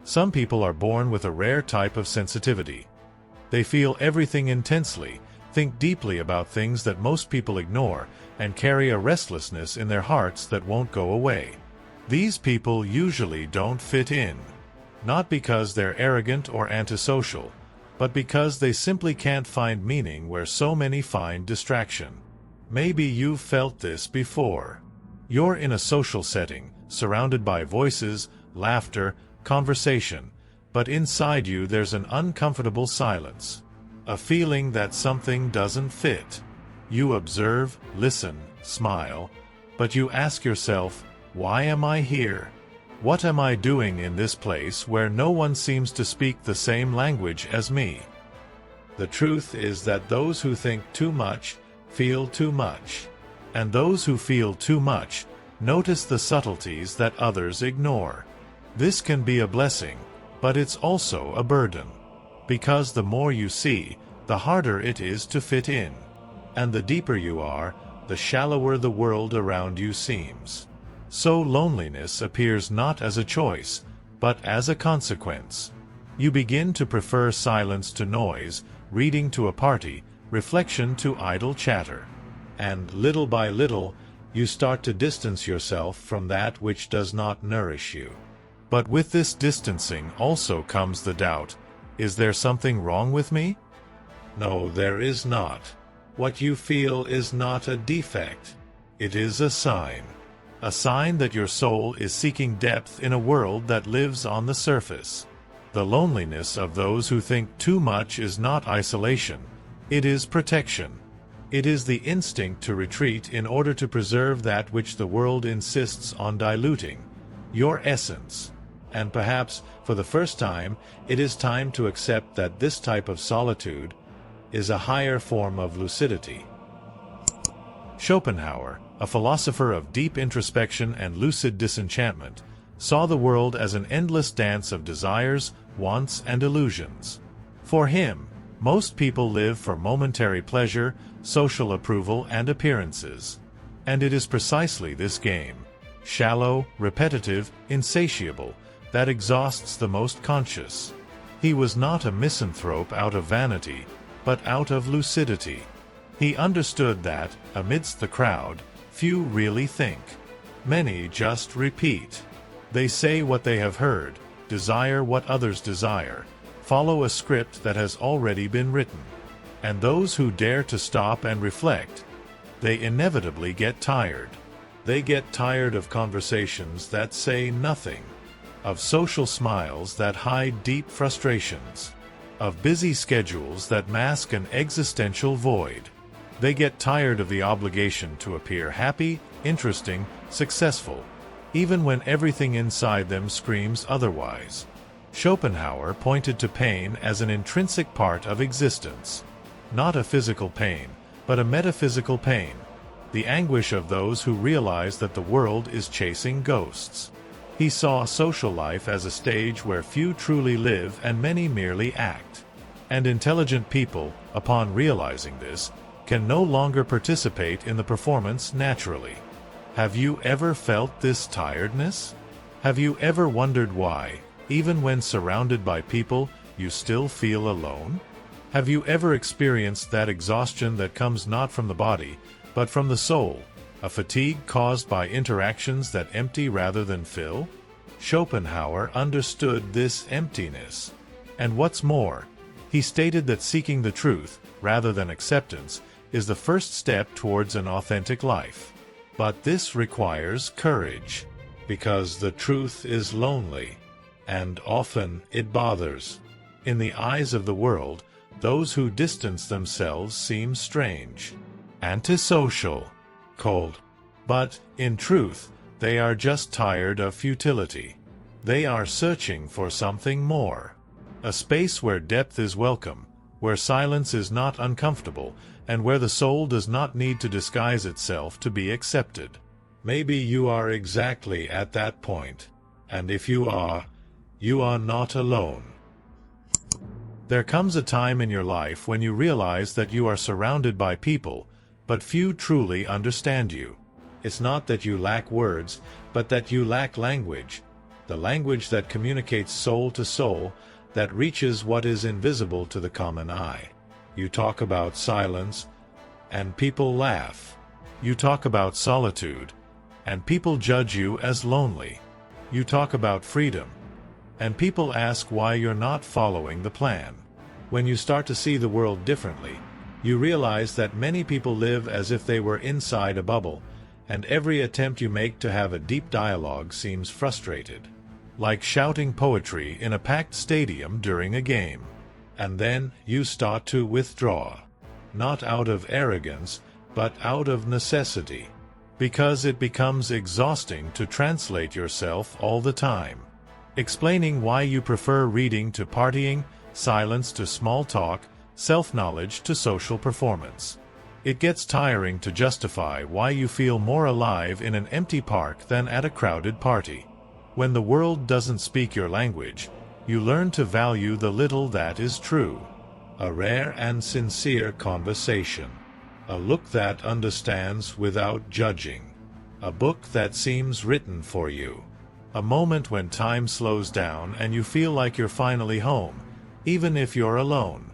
Some people are born with a rare type of sensitivity. They feel everything intensely, think deeply about things that most people ignore, and carry a restlessness in their hearts that won't go away. These people usually don't fit in. Not because they're arrogant or antisocial, but because they simply can't find meaning where so many find distraction. Maybe you've felt this before. You're in a social setting, surrounded by voices, laughter, conversation, but inside you there's an uncomfortable silence. A feeling that something doesn't fit. You observe, listen, smile, but you ask yourself, why am I here? What am I doing in this place where no one seems to speak the same language as me? The truth is that those who think too much feel too much, and those who feel too much notice the subtleties that others ignore. This can be a blessing, but it's also a burden, because the more you see, the harder it is to fit in, and the deeper you are, the shallower the world around you seems. So loneliness appears not as a choice, but as a consequence. You begin to prefer silence to noise, reading to a party, reflection to idle chatter. And little by little, you start to distance yourself from that which does not nourish you. But with this distancing also comes the doubt, is there something wrong with me? No, there is not. What you feel is not a defect. It is a sign. A sign that your soul is seeking depth in a world that lives on the surface. The loneliness of those who think too much is not isolation. It is protection. It is the instinct to retreat in order to preserve that which the world insists on diluting, your essence. And perhaps, for the first time, it is time to accept that this type of solitude is a higher form of lucidity. Schopenhauer, a philosopher of deep introspection and lucid disenchantment, saw the world as an endless dance of desires, wants, and illusions. For him, most people live for momentary pleasure, social approval, and appearances. And it is precisely this game, shallow, repetitive, insatiable, that exhausts the most conscious. He was not a misanthrope out of vanity, but out of lucidity. He understood that, amidst the crowd, few really think. Many just repeat. They say what they have heard, desire what others desire, follow a script that has already been written. And those who dare to stop and reflect, they inevitably get tired. They get tired of conversations that say nothing, of social smiles that hide deep frustrations, of busy schedules that mask an existential void. They get tired of the obligation to appear happy, interesting, successful, even when everything inside them screams otherwise. Schopenhauer pointed to pain as an intrinsic part of existence. Not a physical pain, but a metaphysical pain. The anguish of those who realize that the world is chasing ghosts. He saw social life as a stage where few truly live and many merely act. And intelligent people, upon realizing this, can no longer participate in the performance naturally. Have you ever felt this tiredness? Have you ever wondered why, even when surrounded by people, you still feel alone? Have you ever experienced that exhaustion that comes not from the body, but from the soul, a fatigue caused by interactions that empty rather than fill? Schopenhauer understood this emptiness. And what's more, he stated that seeking the truth, rather than acceptance, is the first step towards an authentic life. But this requires courage, because the truth is lonely, and often it bothers. In the eyes of the world, those who distance themselves seem strange, antisocial, cold. But, in truth, they are just tired of futility. They are searching for something more. A space where depth is welcome, where silence is not uncomfortable, and where the soul does not need to disguise itself to be accepted. Maybe you are exactly at that point, and if you are not alone. There comes a time in your life when you realize that you are surrounded by people, but few truly understand you. It's not that you lack words, but that you lack language. the language that communicates soul to soul, that reaches what is invisible to the common eye. You talk about silence, and people laugh. You talk about solitude, and people judge you as lonely. You talk about freedom, and people ask why you're not following the plan. When you start to see the world differently, you realize that many people live as if they were inside a bubble, and every attempt you make to have a deep dialogue seems frustrated. Like shouting poetry in a packed stadium during a game. And then you start to withdraw. Not out of arrogance, but out of necessity. Because it becomes exhausting to translate yourself all the time. Explaining why you prefer reading to partying, silence to small talk, self-knowledge to social performance. It gets tiring to justify why you feel more alive in an empty park than at a crowded party. When the world doesn't speak your language, you learn to value the little that is true. A rare and sincere conversation. A look that understands without judging. A book that seems written for you. A moment when time slows down and you feel like you're finally home, even if you're alone.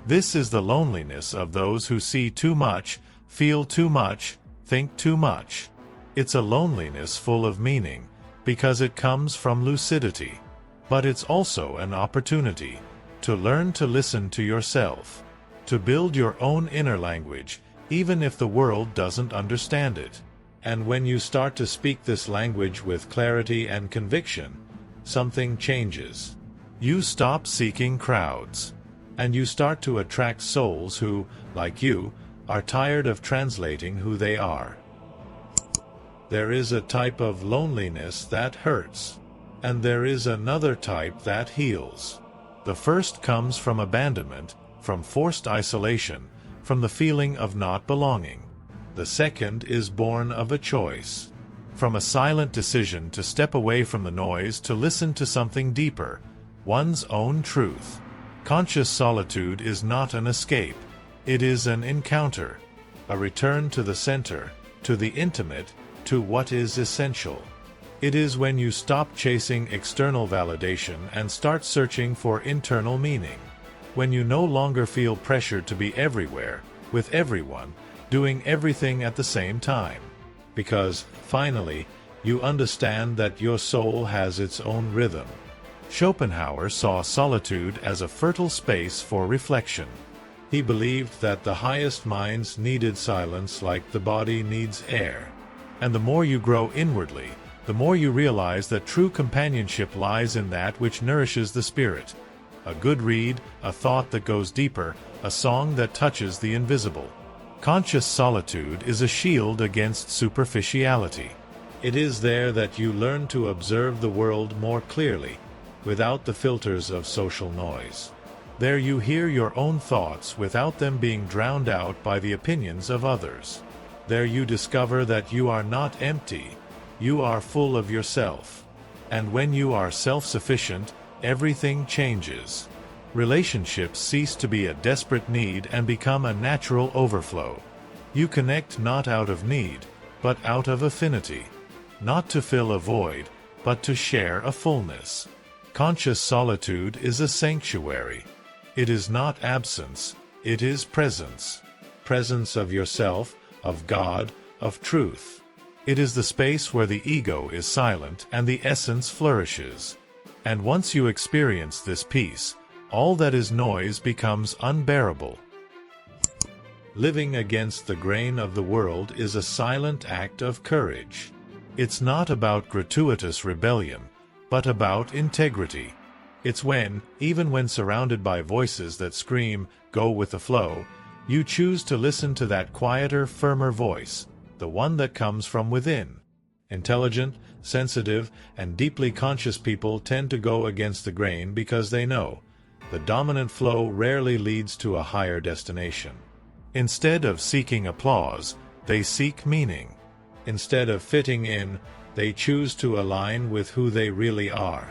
This is the loneliness of those who see too much, feel too much, think too much. It's a loneliness full of meaning, because it comes from lucidity. But it's also an opportunity to learn to listen to yourself, to build your own inner language, even if the world doesn't understand it. And when you start to speak this language with clarity and conviction, something changes. You stop seeking crowds, and you start to attract souls who, like you, are tired of translating who they are. There is a type of loneliness that hurts, and there is another type that heals. The first comes from abandonment, from forced isolation, from the feeling of not belonging. The second is born of a choice, from a silent decision to step away from the noise to listen to something deeper, one's own truth. Conscious solitude is not an escape, it is an encounter, a return to the center, to the intimate, to what is essential. It is when you stop chasing external validation and start searching for internal meaning. When you no longer feel pressured to be everywhere, with everyone, doing everything at the same time. Because, finally, you understand that your soul has its own rhythm. Schopenhauer saw solitude as a fertile space for reflection. He believed that the highest minds needed silence like the body needs air. And the more you grow inwardly, the more you realize that true companionship lies in that which nourishes the spirit. A good read, a thought that goes deeper, a song that touches the invisible. Conscious solitude is a shield against superficiality. It is there that you learn to observe the world more clearly, without the filters of social noise. There you hear your own thoughts without them being drowned out by the opinions of others. There you discover that you are not empty, you are full of yourself. And when you are self-sufficient, everything changes. Relationships cease to be a desperate need and become a natural overflow. You connect not out of need, but out of affinity. Not to fill a void, but to share a fullness. Conscious solitude is a sanctuary. It is not absence, it is presence. Presence of yourself, of God, of truth. It is the space where the ego is silent and the essence flourishes. And once you experience this peace, all that is noise becomes unbearable. Living against the grain of the world is a silent act of courage. It's not about gratuitous rebellion, but about integrity. It's when, even when surrounded by voices that scream, "Go with the flow," you choose to listen to that quieter, firmer voice, the one that comes from within. Intelligent, sensitive, and deeply conscious people tend to go against the grain because they know the dominant flow rarely leads to a higher destination. Instead of seeking applause, they seek meaning. Instead of fitting in, they choose to align with who they really are.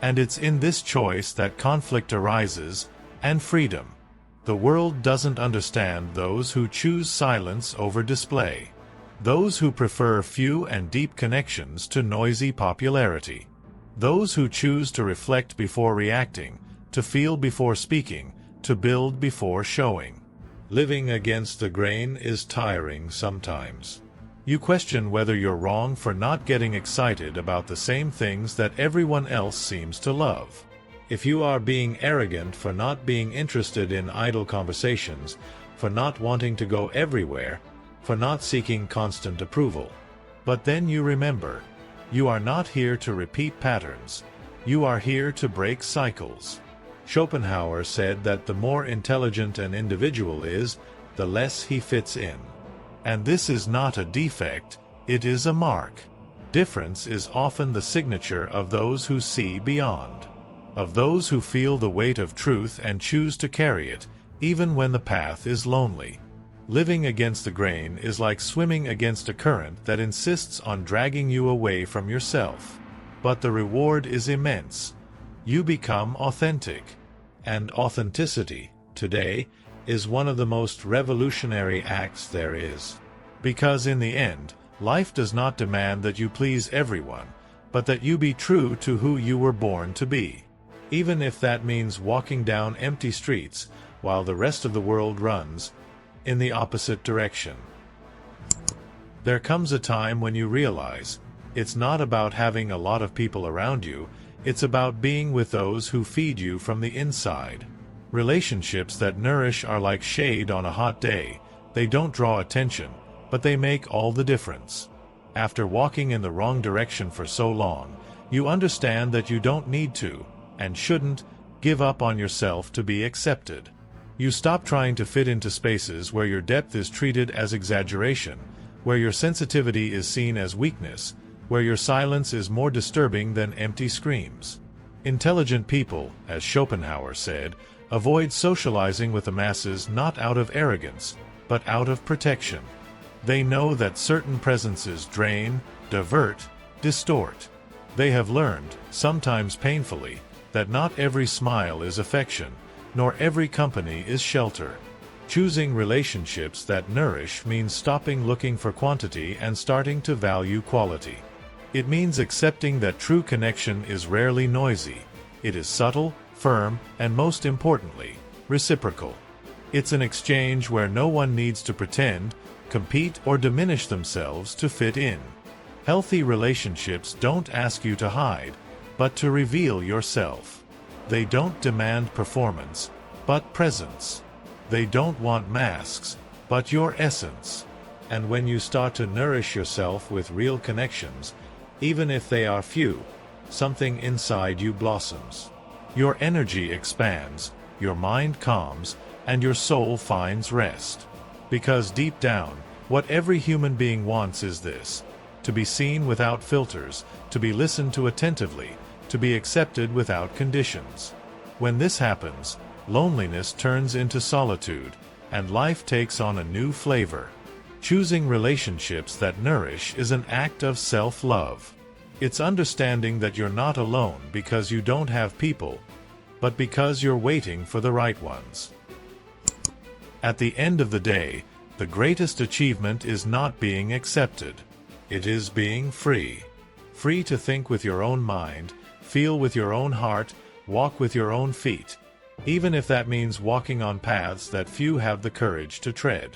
And it's in this choice that conflict arises, and freedom. The world doesn't understand those who choose silence over display. Those who prefer few and deep connections to noisy popularity. Those who choose to reflect before reacting, to feel before speaking, to build before showing. Living against the grain is tiring sometimes. You question whether you're wrong for not getting excited about the same things that everyone else seems to love. If you are being arrogant for not being interested in idle conversations, for not wanting to go everywhere, for not seeking constant approval. But then you remember, you are not here to repeat patterns. You are here to break cycles. Schopenhauer said that the more intelligent an individual is, the less he fits in. And this is not a defect, it is a mark. Difference is often the signature of those who see beyond, of those who feel the weight of truth and choose to carry it, even when the path is lonely. Living against the grain is like swimming against a current that insists on dragging you away from yourself. But the reward is immense. You become authentic. And authenticity, today, is one of the most revolutionary acts there is. Because in the end, life does not demand that you please everyone, but that you be true to who you were born to be. Even if that means walking down empty streets while the rest of the world runs in the opposite direction. There comes a time when you realize, it's not about having a lot of people around you, it's about being with those who feed you from the inside. Relationships that nourish are like shade on a hot day. They don't draw attention, but they make all the difference. After walking in the wrong direction for so long, you understand that you don't need to, and shouldn't, give up on yourself to be accepted. You stop trying to fit into spaces where your depth is treated as exaggeration, where your sensitivity is seen as weakness, where your silence is more disturbing than empty screams. Intelligent people, as Schopenhauer said, avoid socializing with the masses not out of arrogance, but out of protection. They know that certain presences drain, divert, distort. They have learned, sometimes painfully, that not every smile is affection, nor every company is shelter. Choosing relationships that nourish means stopping looking for quantity and starting to value quality. It means accepting that true connection is rarely noisy. It is subtle, firm, and most importantly, reciprocal. It's an exchange where no one needs to pretend, compete, or diminish themselves to fit in. Healthy relationships don't ask you to hide, but to reveal yourself. They don't demand performance, but presence. They don't want masks, but your essence. And when you start to nourish yourself with real connections, even if they are few, something inside you blossoms. Your energy expands, your mind calms, and your soul finds rest. Because deep down, what every human being wants is this: to be seen without filters, to be listened to attentively, to be accepted without conditions. When this happens, loneliness turns into solitude, and life takes on a new flavor. Choosing relationships that nourish is an act of self-love. It's understanding that you're not alone because you don't have people, but because you're waiting for the right ones. At the end of the day, the greatest achievement is not being accepted. It is being free. Free to think with your own mind, feel with your own heart, walk with your own feet, even if that means walking on paths that few have the courage to tread.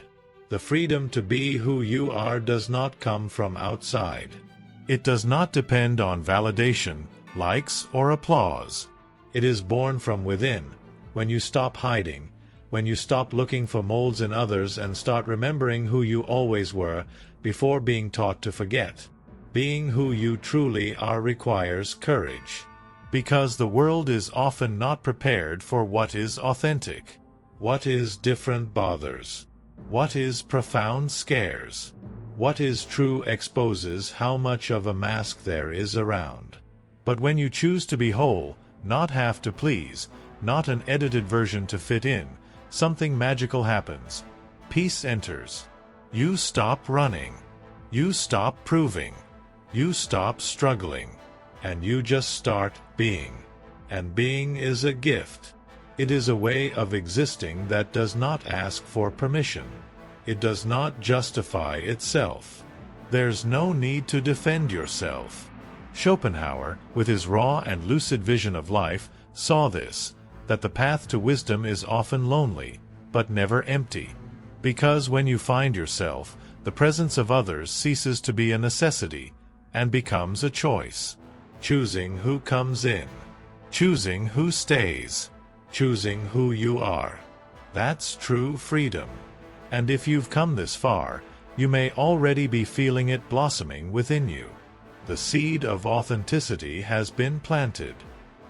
The freedom to be who you are does not come from outside. It does not depend on validation, likes, or applause. It is born from within, when you stop hiding, when you stop looking for molds in others and start remembering who you always were before being taught to forget. Being who you truly are requires courage. Because the world is often not prepared for what is authentic. What is different bothers. What is profound scares. What is true exposes how much of a mask there is around. But when you choose to be whole, not have to please, not an edited version to fit in, something magical happens. Peace enters. You stop running. You stop proving. You stop struggling. And you just start being. And being is a gift. It is a way of existing that does not ask for permission. It does not justify itself. There's no need to defend yourself. Schopenhauer, with his raw and lucid vision of life, saw this, that the path to wisdom is often lonely, but never empty. Because when you find yourself, the presence of others ceases to be a necessity, and becomes a choice. Choosing who comes in. Choosing who stays. Choosing who you are. That's true freedom. And if you've come this far, you may already be feeling it blossoming within you. The seed of authenticity has been planted.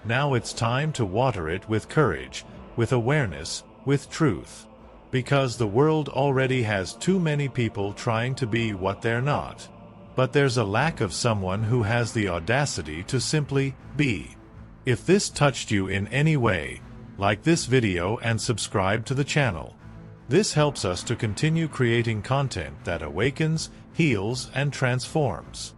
Now it's time to water it with courage, with awareness, with truth. Because the world already has too many people trying to be what they're not. But there's a lack of someone who has the audacity to simply be. If this touched you in any way, like this video and subscribe to the channel. This helps us to continue creating content that awakens, heals, and transforms.